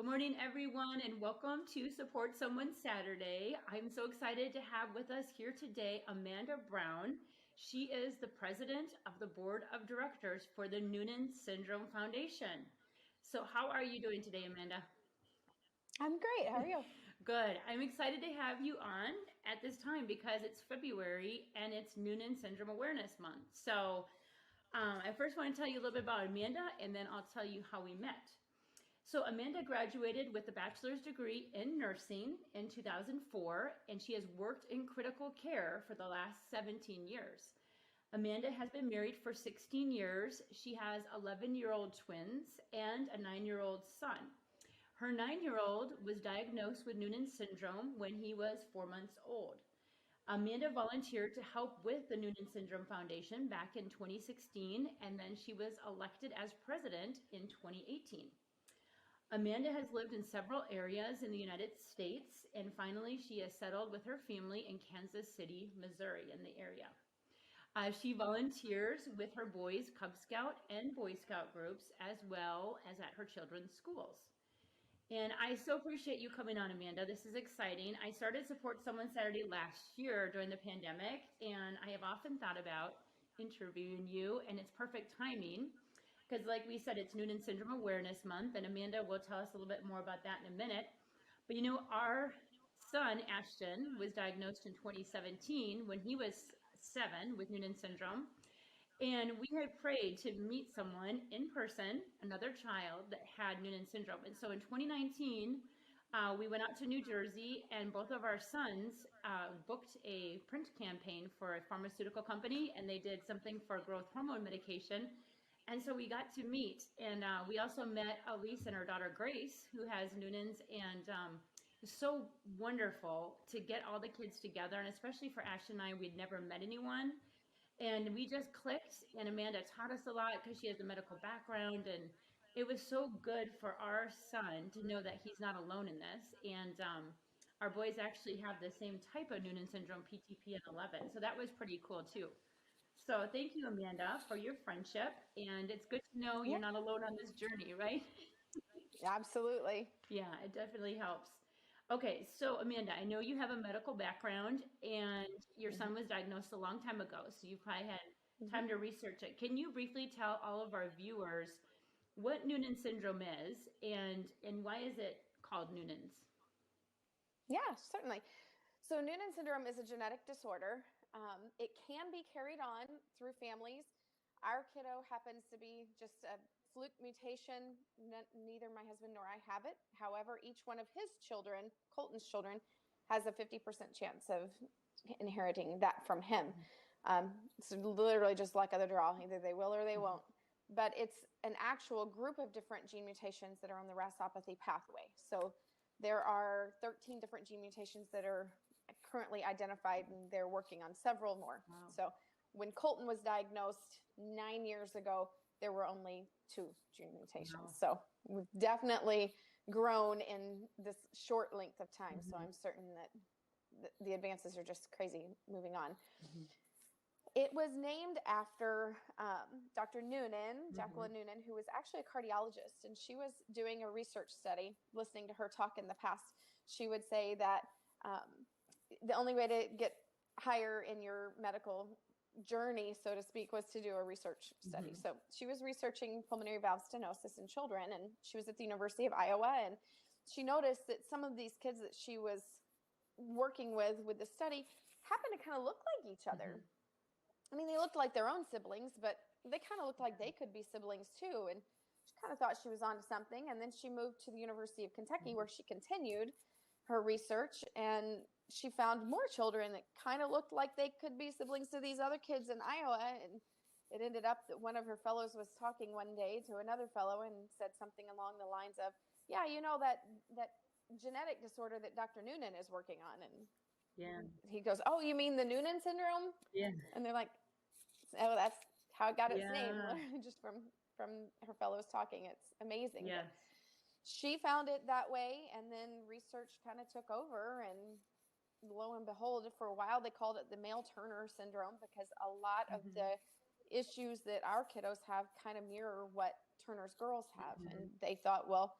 Good morning, everyone, and welcome to Support Someone Saturday. I'm so excited to have with us here today Amanda Brown. She is the president of the board of directors for the Noonan Syndrome Foundation. So, how are you doing today, Amanda? I'm great. How are you? Good. I'm excited to have you on at this time because it's February and it's Noonan Syndrome Awareness Month. So, I first want to tell you a little bit about Amanda, and then I'll tell you how we met. So Amanda graduated with a bachelor's degree in nursing in 2004, and she has worked in critical care for the last 17 years. Amanda has been married for 16 years. She has 11-year-old twins and a 9-year-old son. Her 9-year-old was diagnosed with Noonan syndrome when he was 4 months old. Amanda volunteered to help with the Noonan Syndrome Foundation back in 2016, and then she was elected as president in 2018. Amanda has lived in several areas in the United States, and finally, she has settled with her family in Kansas City, Missouri, in the area. She volunteers with her boys' Cub Scout and Boy Scout groups, as well as at her children's schools. And I so appreciate you coming on, Amanda. This is exciting. I started Support Someone Saturday last year during the pandemic, and I have often thought about interviewing you, and it's perfect timing because, like we said, it's Noonan Syndrome Awareness Month, and Amanda will tell us a little bit more about that in a minute. But our son, Ashton, was diagnosed in 2017 when he was 7 with Noonan syndrome. And we had prayed to meet someone in person, another child that had Noonan syndrome. And so in 2019, we went out to New Jersey, and both of our sons booked a print campaign for a pharmaceutical company, and they did something for growth hormone medication. And so we got to meet, and we also met Elise and her daughter Grace, who has Noonan's, and it was so wonderful to get all the kids together, and especially for Ashton and I, we'd never met anyone. And we just clicked, and Amanda taught us a lot because she has a medical background. And it was so good for our son to know that he's not alone in this. And our boys actually have the same type of Noonan syndrome, PTP and 11. So that was pretty cool, too. So thank you, Amanda, for your friendship. And it's good to know you're Yeah, not alone on this journey, right? absolutely. Yeah, it definitely helps. Okay, so Amanda, I know you have a medical background and your son was diagnosed a long time ago, so you probably had hmm time to research it. Can you briefly tell all of our viewers what Noonan syndrome is and why is it called Noonan's? Yeah, certainly. So, Noonan syndrome is a genetic disorder. It can be carried on through families. Our kiddo happens to be just a fluke mutation. Neither my husband nor I have it. However, each one of his children, Colton's children, has a 50% chance of inheriting that from him. It's literally just luck of the draw. Either they will or they won't. But it's an actual group of different gene mutations that are on the RASopathy pathway. So there are 13 different gene mutations that are currently identified, and they're working on several more. Wow. So when Colton was diagnosed 9 years ago, there were only 2 gene mutations. Wow. So we've definitely grown in this short length of time. So Mhm, I'm certain that the advances are just crazy moving on. mhm, It was named after Dr. Noonan, mhm. Jacqueline Noonan, who was actually a cardiologist, and she was doing a research study. Listening to her talk in the past, she would say that the only way to get higher in your medical journey, so to speak, was to do a research study. Mhm. So she was researching pulmonary valve stenosis in children, and she was at the University of Iowa, and she noticed that some of these kids that she was working with the study happened to kind of look like each other. Mhm. I mean, they looked like their own siblings, but they kind of looked like they could be siblings too. And she kind of thought she was onto something. And then she moved to the University of Kentucky, where she continued her research. And she found more children that kind of looked like they could be siblings to these other kids in Iowa. And it ended up that one of her fellows was talking one day to another fellow and said something along the lines of, "Yeah, you know that genetic disorder that Dr. Noonan is working on." And Yeah. he goes, "Oh, you mean the Noonan syndrome?" Yeah. And they're like, "Oh, that's how it got its name," Yeah. literally just from her fellows talking. It's amazing. But Yes. she found it that way, and then research kind of took over, and lo and behold, for a while they called it the male Turner syndrome, because a lot of Mhm. the issues that our kiddos have kind of mirror what Turner's girls have. Mhm. And they thought, well,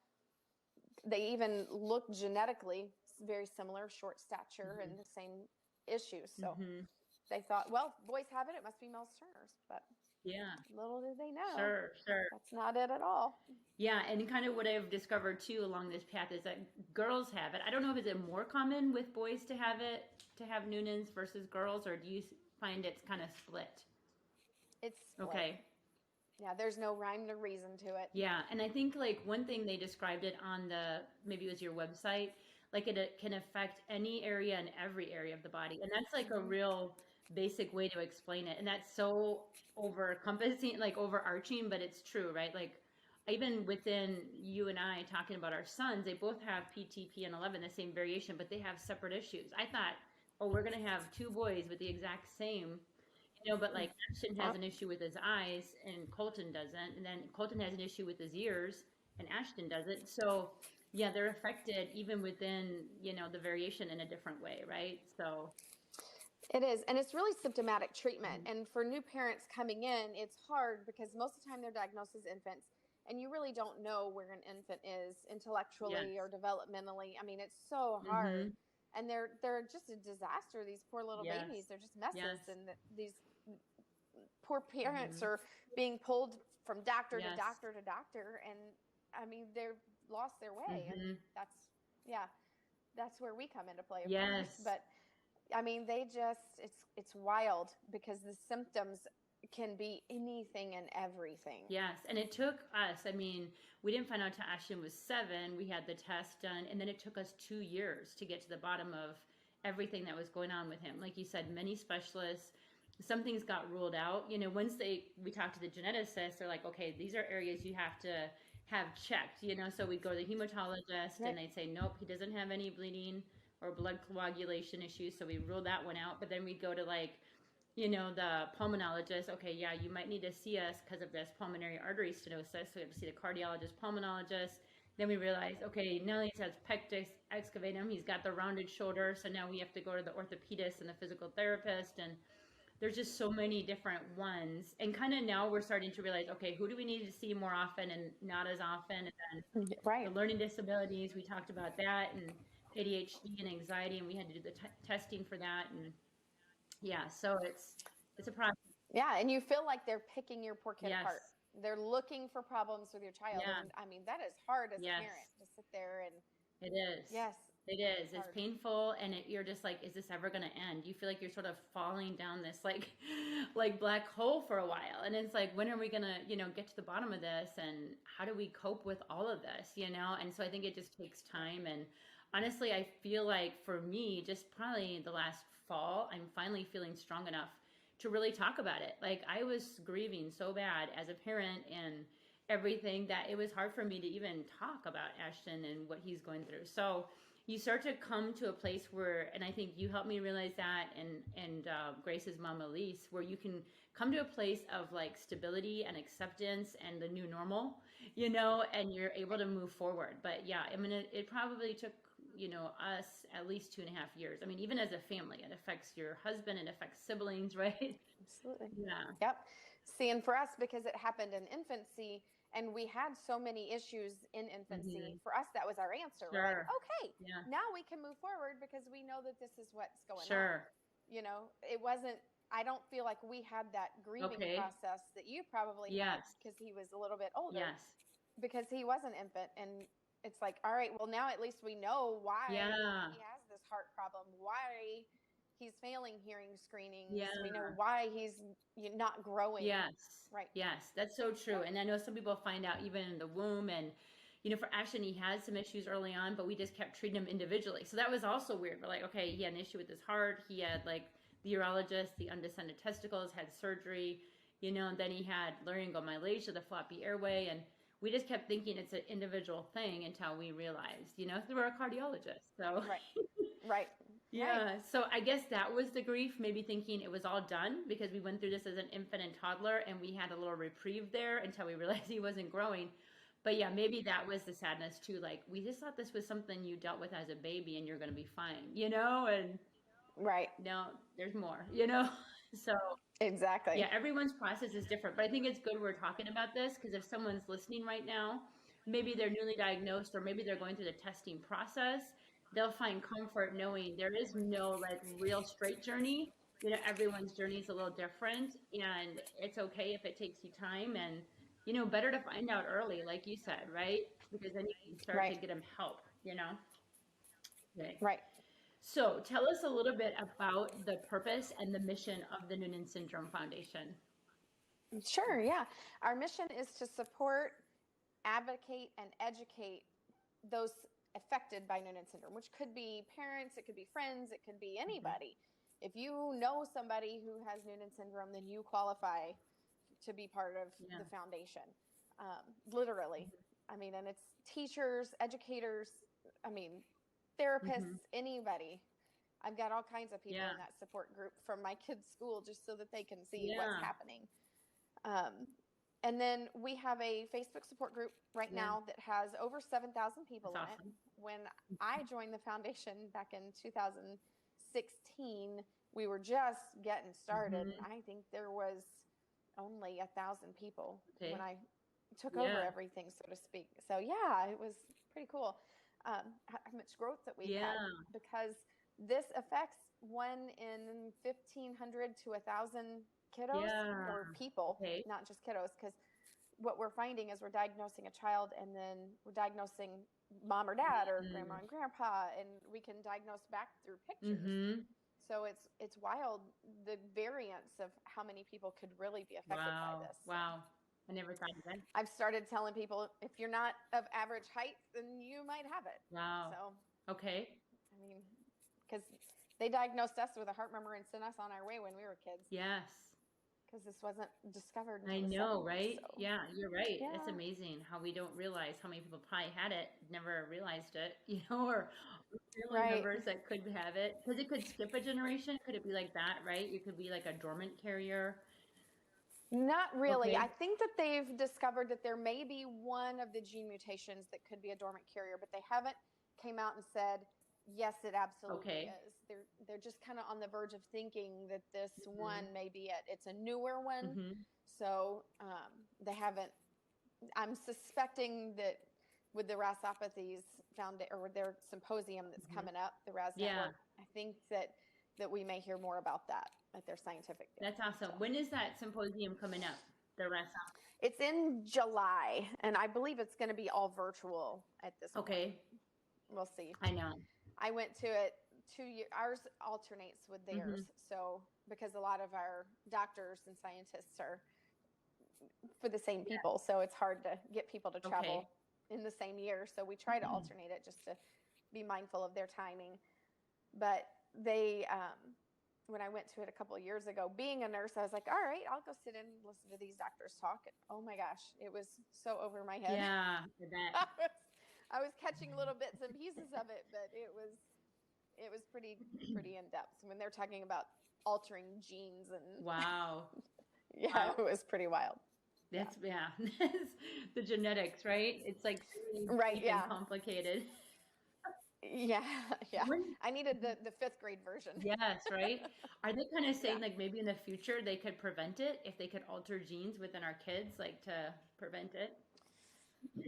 They even look genetically very similar, short stature and the same issues. So they thought, well, boys have it, it must be Mills Turner's. But Yeah. little did they know, Sure. that's not it at all. Yeah, and kind of what I've discovered too along this path is that girls have it. I don't know if it's more common with boys to have it, to have Noonan's versus girls, or do you find it's kind of split? It's split. Okay. Yeah, there's no rhyme or reason to it. Yeah, and I think like one thing they described it on maybe it was your website, like it can affect any area and every area of the body. And that's like a real basic way to explain it. And that's so over-encompassing, like overarching, but it's true, right? Like even within you and I talking about our sons, they both have PTP and 11, the same variation, but they have separate issues. I thought, oh, we're going to have two boys with the exact same, but like Ashton has an issue with his eyes and Colton doesn't. And then Colton has an issue with his ears and Ashton doesn't. So yeah, they're affected even within, the variation in a different way, right? So it is. And it's really symptomatic treatment. And for new parents coming in, it's hard because most of the time they're diagnosed as infants and you really don't know where an infant is intellectually or developmentally. I mean, it's so hard. And they're just a disaster. These poor little babies, they're just messes. And these poor parents are being pulled from doctor to doctor to doctor. And I mean, they've lost their way. And that's where we come into play. Of course. But I mean, it's wild because the symptoms can be anything and everything. Yes. And it took us, I mean, we didn't find out till Ashton was 7. We had the test done. And then it took us 2 years to get to the bottom of everything that was going on with him. Like you said, many specialists, some things got ruled out. Once we talked to the geneticist, they're like, okay, these are areas you have to have checked, so we'd go to the hematologist and they'd say, nope, he doesn't have any bleeding or blood coagulation issues. So we ruled that one out. But then we'd go to the pulmonologist. Okay, yeah, you might need to see us because of this pulmonary artery stenosis. So we have to see the cardiologist, pulmonologist. Then we realized, okay, now he has pectus excavatum. He's got the rounded shoulder. So now we have to go to the orthopedist and the physical therapist. And there's just so many different ones. And kind of now we're starting to realize, okay, who do we need to see more often and not as often? And then the learning disabilities, we talked about that, and ADHD and anxiety, and we had to do the testing for that. And yeah, so it's a process. Yeah, and you feel like they're picking your poor kid apart. They're looking for problems with your child. And I mean, that is hard as a parent to sit there and... It is. Yes. It is. It's painful, and you're just like, is this ever going to end? You feel like you're sort of falling down this like black hole for a while, and it's like, when are we going to get to the bottom of this, and how do we cope with all of this? And so I think it just takes time. And honestly, I feel like for me, just probably the last fall, I'm finally feeling strong enough to really talk about it. Like, I was grieving so bad as a parent and everything that it was hard for me to even talk about Ashton and what he's going through. So you start to come to a place where, and I think you helped me realize that, and Grace's mom, Elise, where you can come to a place of like stability and acceptance and the new normal, and you're able to move forward. But yeah, I mean, it probably took, us at least 2.5 years. I mean, even as a family, it affects your husband, it affects siblings, right? Absolutely. Yeah. Yep. See, and for us, because it happened in infancy, and we had so many issues in infancy, for us, that was our answer. We're like, okay, now we can move forward because we know that this is what's going on. It wasn't, I don't feel like we had that grieving process that you probably had because he was a little bit older. Because he was an infant, and it's like, all right, well, now at least we know why he has this heart problem, why he's failing hearing screenings. We know why he's not growing. Right. Yes, that's so true. And I know some people find out even in the womb, and for Ashton, he had some issues early on, but we just kept treating him individually. So that was also weird. We're like, okay, he had an issue with his heart. He had like the urologist, the undescended testicles, had surgery, and then he had laryngomalacia, the floppy airway, and we just kept thinking it's an individual thing until we realized, through our cardiologist. So right. Yeah. So I guess that was the grief, maybe thinking it was all done because we went through this as an infant and toddler, and we had a little reprieve there until we realized he wasn't growing. But yeah, maybe that was the sadness too. Like, we just thought this was something you dealt with as a baby and you're going to be fine, and no, there's more, So exactly. Yeah, everyone's process is different, but I think it's good we're talking about this, because if someone's listening right now maybe they're newly diagnosed or maybe they're going through the testing process, they'll find comfort knowing there is no like real straight journey. Everyone's journey is a little different, and it's okay if it takes you time. And, better to find out early, like you said, right? Because then you can start to Right. get them help. Okay. Right. So tell us a little bit about the purpose and the mission of the Noonan Syndrome Foundation. Sure. Yeah. Our mission is to support, advocate, and educate those affected by Noonan syndrome, which could be parents, it could be friends, it could be anybody. If you know somebody who has Noonan syndrome, then you qualify to be part of the foundation. Literally. I mean, and it's teachers, educators, I mean, therapists, anybody. I've got all kinds of people in that support group from my kids' school just so that they can see what's happening. And then we have a Facebook support group right now that has over 7,000 people in it. When I joined the foundation back in 2016, we were just getting started. I think there was only 1,000 people when I took over everything, so to speak. So yeah, it was pretty cool how much growth that we've had, because this affects 1 in 1,500 to 1,000 kiddos or people, not just kiddos, because what we're finding is we're diagnosing a child and then we're diagnosing mom or dad or grandma and grandpa, and we can diagnose back through pictures. So it's wild, the variance of how many people could really be affected by this. Wow. I never thought of that. I've started telling people, if you're not of average height, then you might have it. Wow. So, okay. I mean, because they diagnosed us with a heart murmur and sent us on our way when we were kids. Yes. Because this wasn't discovered until I the know, 70s, right? so. Yeah, you're right. Yeah. It's amazing how we don't realize how many people probably had it, never realized it, or family members that could have it. Because it could skip a generation. Could it be like that, right? You could be like a dormant carrier. Not really. Okay. I think that they've discovered that there may be one of the gene mutations that could be a dormant carrier, but they haven't came out and said, yes, it absolutely is. They're just kind of on the verge of thinking that this one may be it. It's a newer one. So they haven't, I'm suspecting that with the Rasopathies or their symposium that's coming up, the RAS Network, I think that we may hear more about that at their scientific day. That's awesome. So. When is that symposium coming up? The Rasopathy? It's in July, and I believe it's going to be all virtual at this point. Okay. We'll see. I know. I went to it 2 years. Ours alternates with theirs. So because a lot of our doctors and scientists are for the same people, so it's hard to get people to travel in the same year. So we try to alternate it just to be mindful of their timing. But they, when I went to it a couple of years ago, being a nurse, I was like, all right, I'll go sit in and listen to these doctors talk. And oh my gosh, it was so over my head. Yeah, I bet. I was catching little bits and pieces of it, but it was pretty in depth when they're talking about altering genes and wow. It was pretty wild. That's the genetics, right? It's like complicated. Yeah. I needed the 5th grade version. Yes, right. Are they kind of saying like maybe in the future they could prevent it if they could alter genes within our kids, like to prevent it?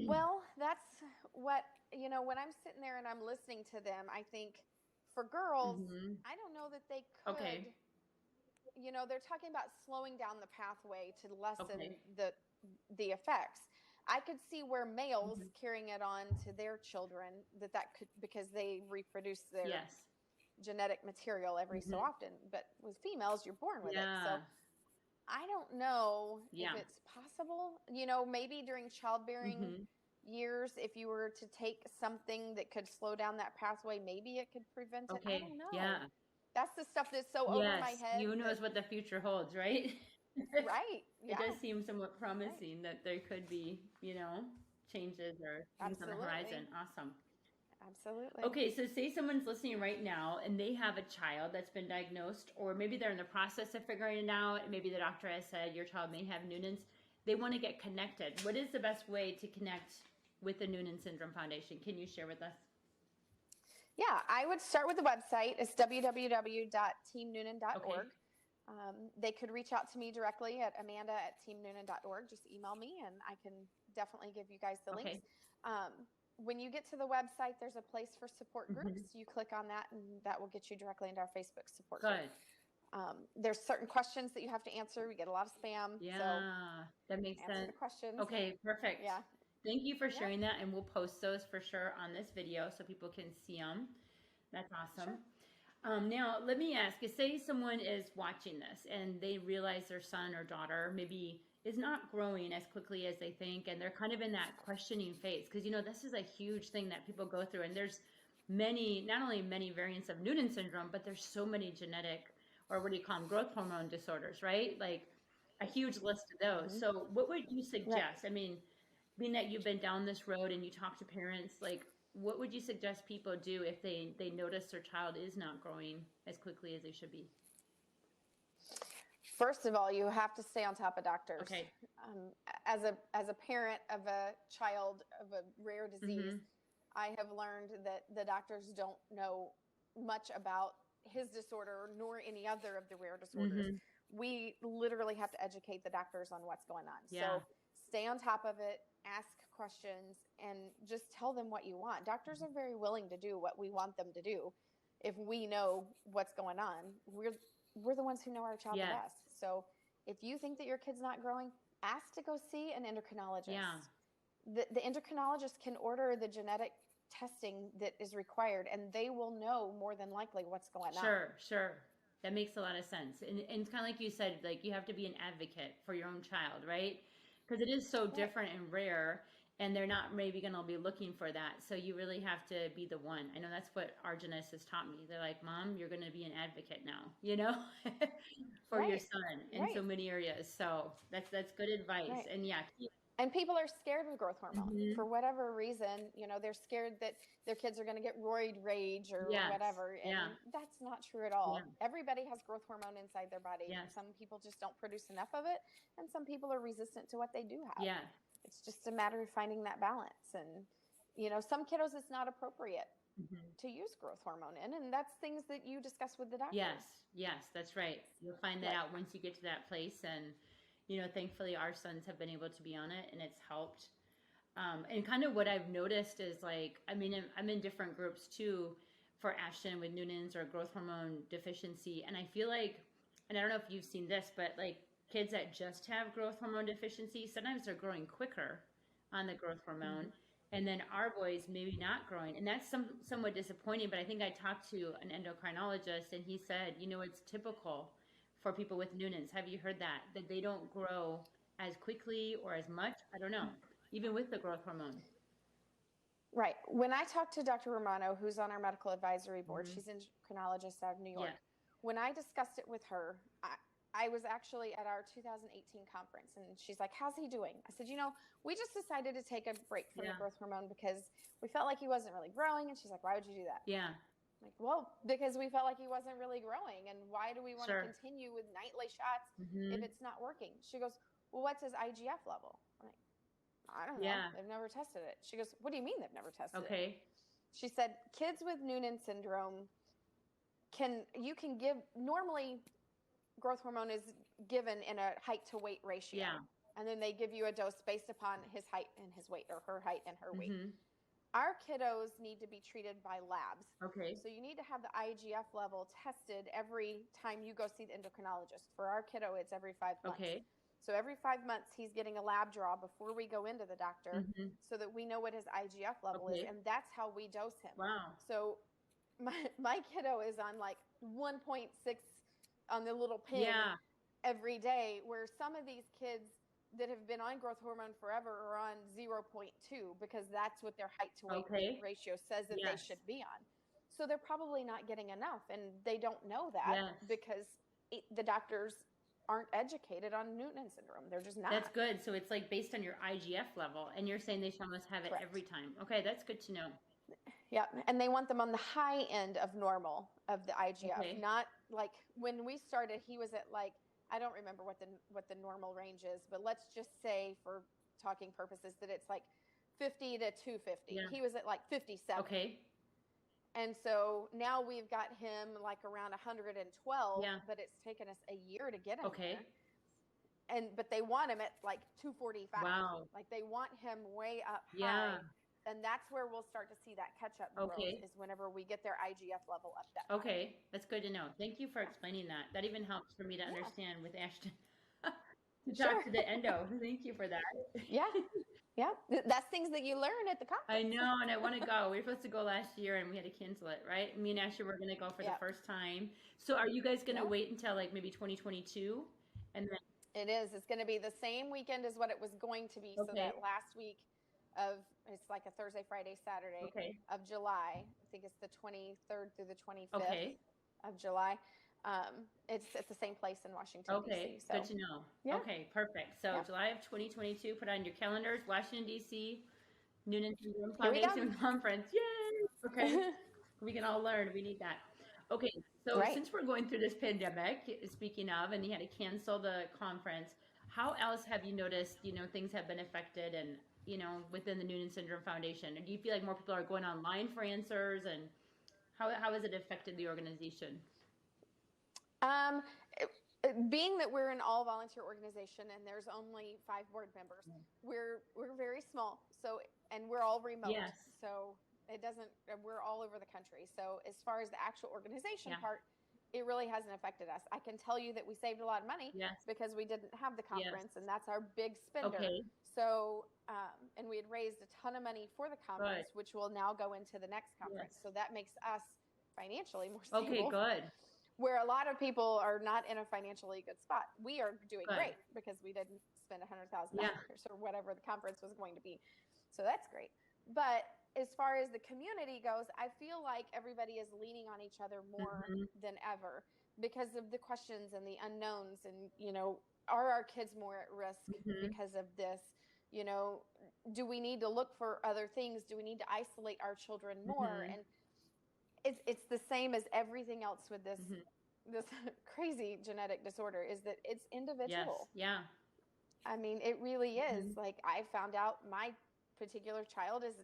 Well, that's what, when I'm sitting there and I'm listening to them, I think for girls, I don't know that they could. Okay. They're talking about slowing down the pathway to lessen the effects. I could see where males carrying it on to their children, that could, because they reproduce their genetic material every so often. But with females, you're born with it. So I don't know if it's possible. Maybe during childbearing years, if you were to take something that could slow down that pathway, maybe it could prevent it. I don't know. Yeah. That's the stuff that's so over my head. Who knows what the future holds, right? Right. It does seem somewhat promising that there could be, changes or things on the horizon. Awesome. Absolutely. Okay, so say someone's listening right now and they have a child that's been diagnosed, or maybe they're in the process of figuring it out. Maybe the doctor has said your child may have Noonan's. They want to get connected. What is the best way to connect with the Noonan Syndrome Foundation? Can you share with us? Yeah, I would start with the website. It's www.teamnoonan.org. They could reach out to me directly at amanda@teamnoonan.org. Just email me and I can definitely give you guys the Okay. links. When you get to the website, there's a place for support groups. Mm-hmm. You click on that, and that will get you directly into our Facebook support Good. group. There's certain questions that you have to answer. We get a lot of spam. Yeah, So that makes answer sense. the questions. Okay, perfect. Yeah. Thank you for Yeah. sharing that, and we'll post those for sure on this video so people can see them. That's awesome. Sure. Now, let me ask you, say someone is watching this and they realize their son or daughter maybe is not growing as quickly as they think, and they're kind of in that questioning phase, because, you know, this is a huge thing that people go through, and there's not only many variants of Noonan syndrome, but there's so many genetic, or what do you call them, growth hormone disorders, right? Like a huge list of those. Mm-hmm. So what would you suggest? Right. I mean, being that you've been down this road and you talk to parents, like, what would you suggest people do if they notice their child is not growing as quickly as they should be? First of all, you have to stay on top of doctors. Okay. As a parent of a child of a rare disease, Mm-hmm. I have learned that the doctors don't know much about his disorder nor any other of the rare disorders. Mm-hmm. We literally have to educate the doctors on what's going on. Yeah. So stay on top of it, ask questions, and just tell them what you want. Doctors are very willing to do what we want them to do. If we know what's going on, we're the ones who know our child the best. So if you think that your kid's not growing, ask to go see an endocrinologist. Yeah. The endocrinologist can order the genetic testing that is required, and they will know more than likely what's going on. Sure. That makes a lot of sense. And it's kind of like you said, like, you have to be an advocate for your own child, right? Because it is so different and rare, and they're not maybe going to be looking for that. So you really have to be the one. I know that's what our geneticists taught me. They're like, Mom, you're going to be an advocate now, you know, for your son in so many areas. So that's good advice. Right. And yeah. And people are scared of growth hormone. Mm-hmm. For whatever reason, you know, they're scared that their kids are going to get roid rage or whatever. And that's not true at all. Yeah. Everybody has growth hormone inside their body. Yes. Some people just don't produce enough of it, and some people are resistant to what they do have. Yeah. It's just a matter of finding that balance. And, you know, some kiddos it's not appropriate to use growth hormone in, and that's things that you discuss with the doctor. Yes, that's right. You'll find that out once you get to that place. And, you know, thankfully our sons have been able to be on it, and it's helped. And kind of what I've noticed is, like, I mean, I'm in different groups too for Ashton with Noonan's or growth hormone deficiency. And I feel like, and I don't know if you've seen this, but like kids that just have growth hormone deficiency, sometimes they're growing quicker on the growth hormone. And then our boys maybe not growing. And that's somewhat disappointing. But I think I talked to an endocrinologist, and he said, you know, it's typical for people with Noonan's. Have you heard that? That they don't grow as quickly or as much? I don't know. Even with the growth hormone. Right. When I talked to Dr. Romano, who's on our medical advisory board, she's an endocrinologist out of New York. When I discussed it with her, I was actually at our 2018 conference, and she's like, how's he doing? I said, you know, we just decided to take a break from the growth hormone because we felt like he wasn't really growing. And she's like, why would you do that? Yeah. I'm like, well, because we felt like he wasn't really growing. And why do we want to continue with nightly shots if it's not working? She goes, well, what's his IGF level? I'm like, I don't know. They've never tested it. She goes, what do you mean they've never tested it? She said, kids with Noonan syndrome you can give, normally growth hormone is given in a height to weight ratio. And then they give you a dose based upon his height and his weight, or her height and her weight. Our kiddos need to be treated by labs. So you need to have the IGF level tested every time you go see the endocrinologist. For our kiddo, it's every 5 months. So every 5 months, he's getting a lab draw before we go into the doctor so that we know what his IGF level is. And that's how we dose him. So my kiddo is on like 1.6 on the little pen every day, where some of these kids that have been on growth hormone forever are on 0.2 because that's what their height to weight ratio says that they should be on. So they're probably not getting enough, and they don't know that because the doctors aren't educated on Noonan syndrome. They're just not. That's good. So it's like based on your IGF level, and you're saying they should almost have it every time. Okay, that's good to know. Yeah, and they want them on the high end of normal of the IGF, not like when we started, he was at like, I don't remember what the normal range is, but let's just say for talking purposes that it's like 50 to 250. He was at like 57. And so now we've got him like around 112, but it's taken us a year to get him there. but they want him at like 245. Wow. Like they want him way up Yeah. high. And that's where we'll start to see that catch-up growth Okay. is whenever we get their IGF level up that high. Okay. That's good to know. Thank you for explaining that. That even helps for me to Yeah. understand with Ashton to Sure. talk to the endo. Thank you for that. Yeah. Yeah. That's things that you learn at the I conference. know, and I want to go. We were supposed to go last year and we had to cancel it, right? Me and Ashton were going to go for the Yep. first time. So are you guys going to Yep. wait until like maybe 2022? And then It is. It's going to be the same weekend as what it was going to be. So Okay. that last week of, it's like a Thursday, Friday, Saturday Okay. of July. I think it's the 23rd through the 25th Okay. of July. It's at the same place in Washington, Okay. D.C. So, Good to know. yeah. Okay. Perfect. So Yeah. July of 2022, put on your calendars, Washington, D.C., Noonan Syndrome Here we go. Foundation Conference. Yay! Okay. We can all learn. We need that. Okay. So Right. since we're going through this pandemic, speaking of, and you had to cancel the conference, how else have you noticed, things have been affected and, within the Noonan Syndrome Foundation? And do you feel like more people are going online for answers, and how has it affected the organization? Being that we're an all volunteer organization and there's only 5 board members, we're very small. So, and we're all remote. Yes. So it doesn't, we're all over the country. So as far as the actual organization Yeah. part, it really hasn't affected us. I can tell you that we saved a lot of money Yes. because we didn't have the conference, Yes. and that's our big spender. Okay. So, and we had raised a ton of money for the conference, Good. which will now go into the next conference. Yes. So that makes us financially more stable. Okay, good. Where a lot of people are not in a financially good spot. We are doing Good. great because we didn't spend $100,000 Yeah. or whatever the conference was going to be. So that's great. But as far as the community goes, I feel like everybody is leaning on each other more than ever because of the questions and the unknowns. And, are our kids more at risk because of this? Do we need to look for other things? Do we need to isolate our children more? And it's the same as everything else with this this crazy genetic disorder, is that it's individual. Yes. Yeah. I mean, it really is. Like, I found out my particular child is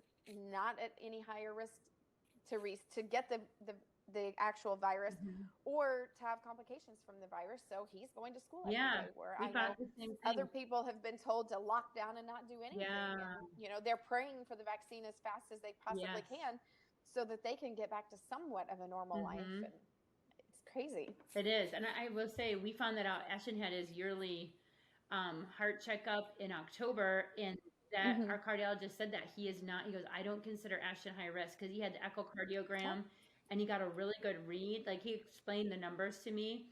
not at any higher risk to get the actual virus or to have complications from the virus. So he's going to school every day, where I know the same thing. other people have been told to lock down and not do anything. Yeah. And, they're praying for the vaccine as fast as they possibly can so that they can get back to somewhat of a normal life. And it's crazy. It is. And I will say, we found that out. Ashton had his yearly heart checkup in October, and that our cardiologist said that he goes, I don't consider Ashton high risk, because he had the echocardiogram and he got a really good read. Like, he explained the numbers to me,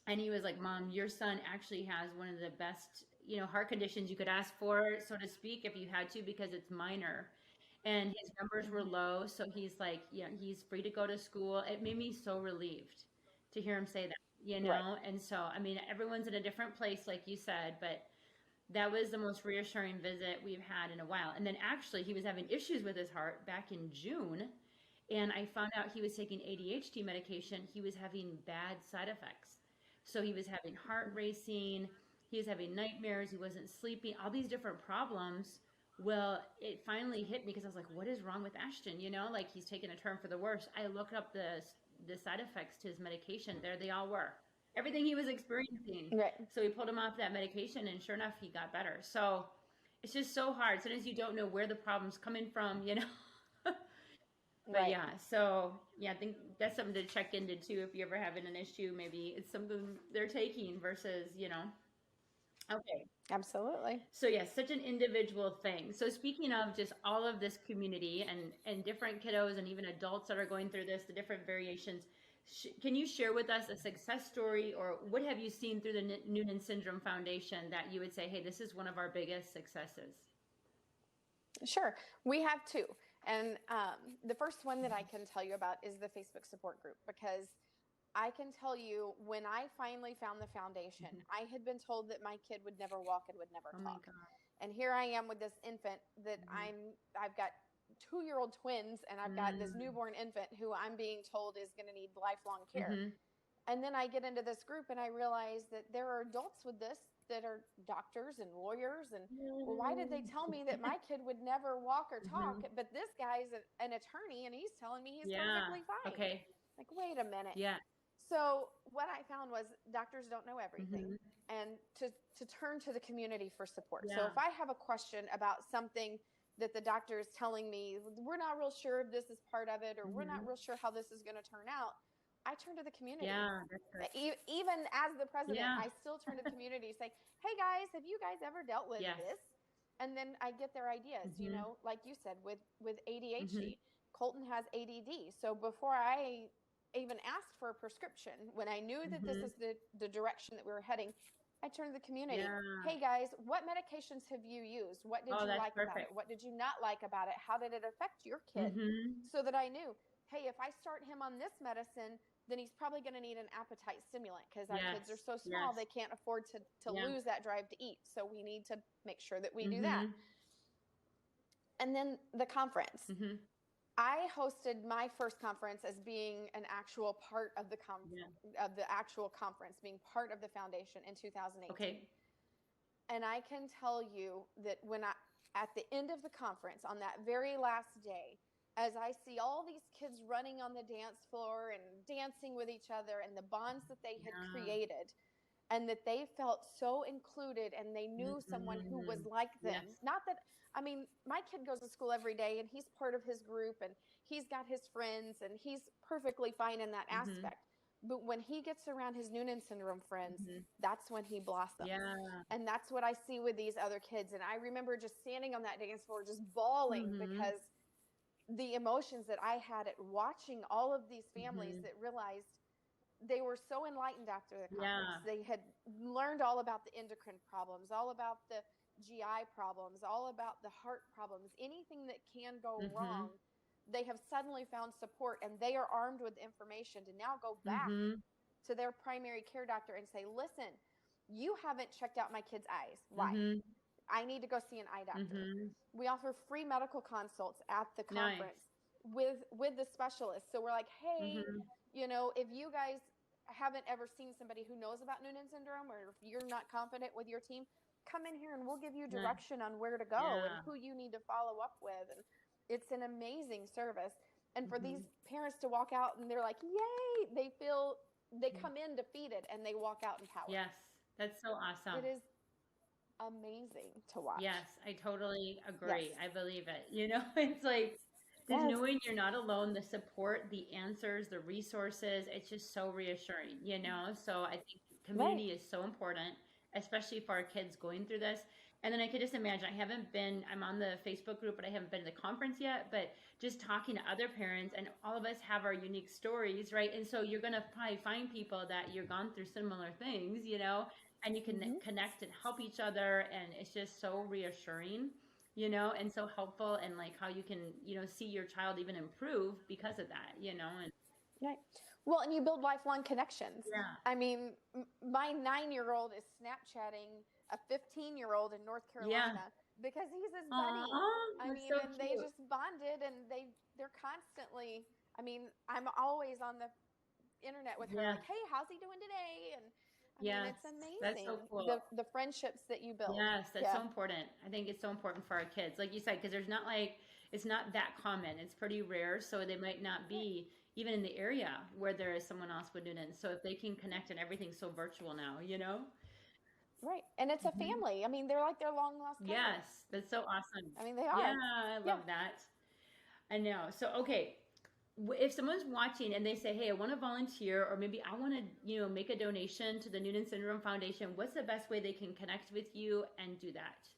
and he was like, Mom, your son actually has one of the best, heart conditions you could ask for, so to speak, if you had to, because it's minor. And his numbers were low. So he's like, he's free to go to school. It made me so relieved to hear him say that, Right. And so, I mean, everyone's in a different place, like you said, but that was the most reassuring visit we've had in a while. And then actually he was having issues with his heart back in June. And I found out he was taking ADHD medication. He was having bad side effects. So he was having heart racing. He was having nightmares. He wasn't sleeping, all these different problems. Well, it finally hit me, because I was like, what is wrong with Ashton? Like, he's taking a turn for the worse. I looked up the side effects to his medication. There they all were. Everything he was experiencing. Right. So we pulled him off that medication, and sure enough, he got better. So it's just so hard. Sometimes you don't know where the problem's coming from, But Right. yeah, so I think that's something to check into too. If you're ever having an issue, maybe it's something they're taking versus, Okay. Absolutely. So yes, such an individual thing. So speaking of just all of this community and different kiddos and even adults that are going through this, the different variations, can you share with us a success story, or what have you seen through the Noonan Syndrome Foundation that you would say, hey, this is one of our biggest successes? Sure. We have 2. And the first one that I can tell you about is the Facebook support group, because I can tell you, when I finally found the foundation, I had been told that my kid would never walk and would never Oh my talk. God. And here I am with this infant that I've got 2-year-old twins, and I've got this newborn infant who I'm being told is going to need lifelong care. And then I get into this group and I realize that there are adults with this that are doctors and lawyers. And well, why did they tell me that my kid would never walk or talk? But this guy's an attorney and he's telling me he's perfectly fine. Okay. Like, wait a minute. Yeah. So what I found was doctors don't know everything. and to turn to the community for support. Yeah. So if I have a question about something that the doctor is telling me, we're not real sure if this is part of it, or we're not real sure how this is going to turn out, I turn to the community. Yeah, that's right. Even as the president, Yeah. I still turn to the community, say, hey guys, have you guys ever dealt with Yes. this? And then I get their ideas, you know, like you said, with ADHD. Colton has ADD. So before I even asked for a prescription, when I knew that this is the direction that we were heading, I turned to the community. Yeah. Hey guys, what medications have you used? What did you like about it? What did you not like about it? How did it affect your kid? So that I knew, hey, if I start him on this medicine, then he's probably going to need an appetite stimulant, because our kids are so small, they can't afford to lose that drive to eat. So we need to make sure that we do that. And then the conference. I hosted my first conference as being an actual part of the actual conference, being part of the foundation in 2018. Okay. And I can tell you that when at the end of the conference, on that very last day, as I see all these kids running on the dance floor and dancing with each other, and the bonds that they had created, and that they felt so included, and they knew someone who was like them. Not that, I mean, my kid goes to school every day, and he's part of his group, and he's got his friends, and he's perfectly fine in that aspect. But when he gets around his Noonan syndrome friends, that's when he blossoms. Yeah. And that's what I see with these other kids. And I remember just standing on that dance floor, just bawling, because the emotions that I had at watching all of these families that realized they were so enlightened after the conference. They had learned all about the endocrine problems, all about the GI problems, all about the heart problems, anything that can go wrong. They have suddenly found support, and they are armed with information to now go back to their primary care doctor and say, listen, you haven't checked out my kid's eyes. Why? I need to go see an eye doctor. We offer free medical consults at the conference with the specialists. So we're like, hey, you know, if you guys haven't ever seen somebody who knows about Noonan syndrome, or if you're not confident with your team, come in here and we'll give you direction on where to go and who you need to follow up with. And it's an amazing service. And for these parents to walk out and they're like, yay, they come in defeated and they walk out empowered. Yes, that's so awesome. It is amazing to watch. Yes, I totally agree. I believe it. You know, it's like, just knowing you're not alone, the support, the answers, the resources, it's just so reassuring, you know? So I think community is so important, especially for our kids going through this. And then I could just imagine, I'm on the Facebook group, but I haven't been to the conference yet, but just talking to other parents, and all of us have our unique stories, right? And so you're going to probably find people that you've gone through similar things, you know, and you can connect and help each other. And it's just so reassuring, you know, and so helpful, and like how you can, you know, see your child even improve because of that, you know. And well, and you build lifelong connections. Yeah. I mean, my 9-year-old is Snapchatting a 15-year-old in North Carolina because he's his buddy. I mean, so and they just bonded, and they're constantly, I mean, I'm always on the internet with her, like, hey, how's he doing today? And I mean, it's amazing. That's so cool. The friendships that you build. Yes, that's so important. I think it's so important for our kids. Like you said, because there's not like, it's not that common. It's pretty rare. So they might not be even in the area where there is someone else with Noonan. So if they can connect, and everything's so virtual now, you know? Right. And it's a family. I mean, they're like their long lost cousins. Yes, that's so awesome. I mean, they are. Yeah, I love that. I know. So, okay. If someone's watching and they say, hey, I want to volunteer, or maybe I want to, you know, make a donation to the Noonan Syndrome Foundation, what's the best way they can connect with you and do that?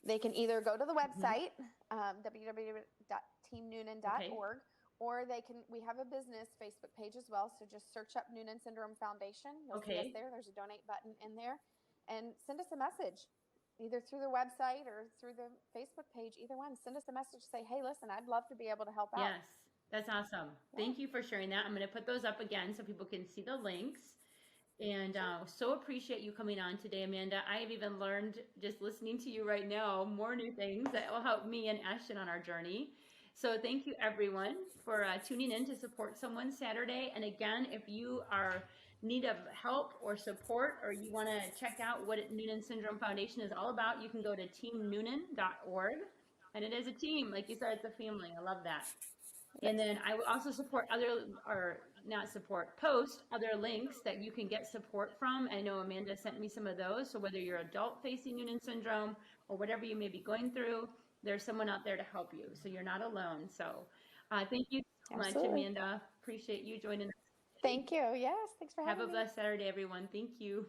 They can either go to the website, www.teamnoonan.org, or we have a business Facebook page as well. So just search up Noonan Syndrome Foundation. You'll see us there. There's a donate button in there, and send us a message, either through the website or through the Facebook page. Either one, send us a message. Say, hey, listen, I'd love to be able to help out. Yes. That's awesome. Thank you for sharing that. I'm going to put those up again so people can see the links. And so appreciate you coming on today, Amanda. I have even learned, just listening to you right now, more new things that will help me and Ashton on our journey. So thank you, everyone, for tuning in to support someone Saturday. And again, if you are in need of help or support, or you want to check out what Noonan Syndrome Foundation is all about, you can go to teamnoonan.org. And it is a team. Like you said, it's a family. I love that. And then I will also support post other links that you can get support from. I know Amanda sent me some of those. So whether you're adult facing Noonan syndrome or whatever you may be going through, there's someone out there to help you. So you're not alone. So thank you so much, Amanda. Appreciate you joining us. Thank you. Yes, thanks for Have having a me. blessed Saturday, everyone. Thank you.